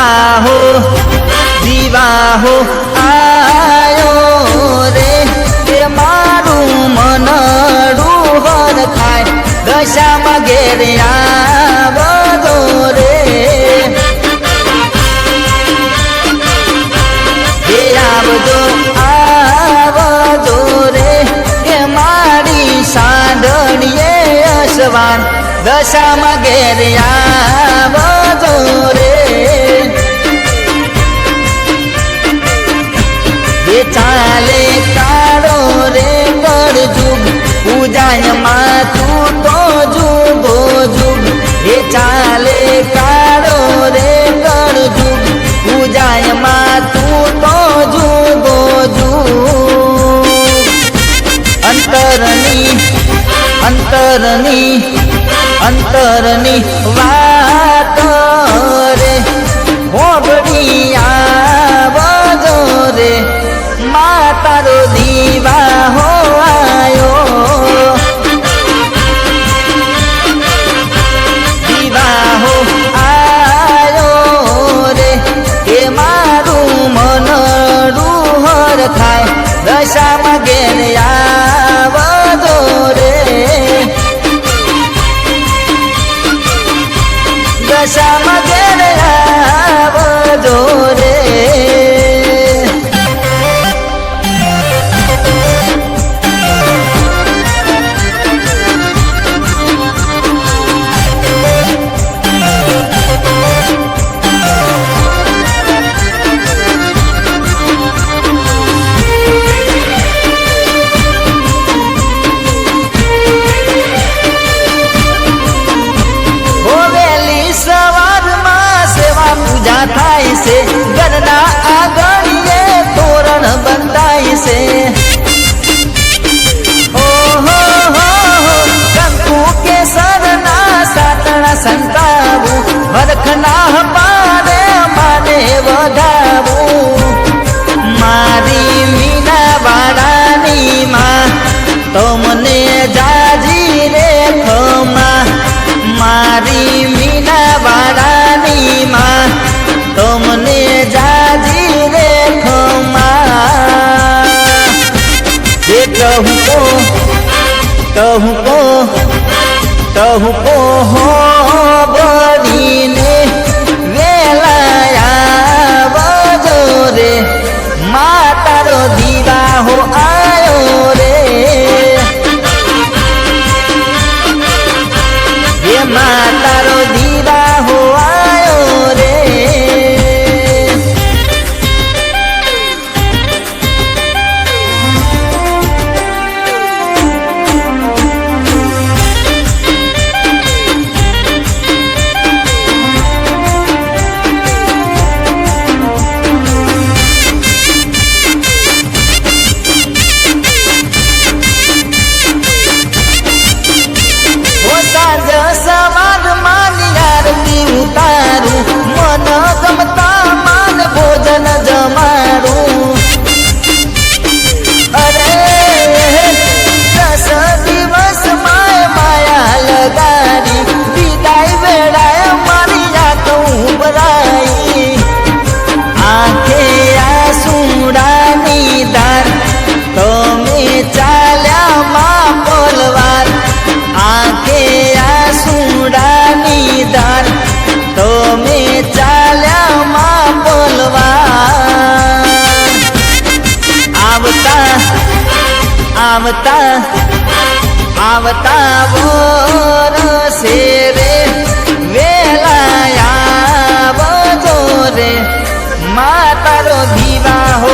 દીવાહો દીવાહો આયો રે તે મારું મનડું હર થાય દશામાં ઘેર આવજો રે આવજો રે કે મારી સાંડણીએ અસવાન દશામાં ઘેર આવજો રે એ ચાલે કાળો રે કળજુગ પૂજાયમાં તું તો જુગો જુગ એ ચાલે કાળો રે કળજુગ પૂજાયમાં તું તો જુગો જુગ અંતરની અંતરની અંતરની વાત રે હોબડી આવજો રે માતારો દીવા હો આયો દીવા હો આયો રે એ મારું મનડું હર થાય દશામાં ઘેર આવજો રે દશામાં ઘેર આવજો રે થાય છે ઘરના આંગણીએ તોરણ બંધાય છે ઓહો હો કંકુ કેસરના સાતણા સંતાવું વરખના પાને માને વધાવું મારી મીના વાળાની માં તમને જાજી રે ખમા મારી મીના વાળાની માં તમને જાજી રે ખમા જે કહું હો બનીને વેલા આવજો રે માતારો દીવા હો આયો રે એ માતારો દીવા હો આયો રે આવતા વરસે રે વેલા આવજો રે માતારો દીવા હો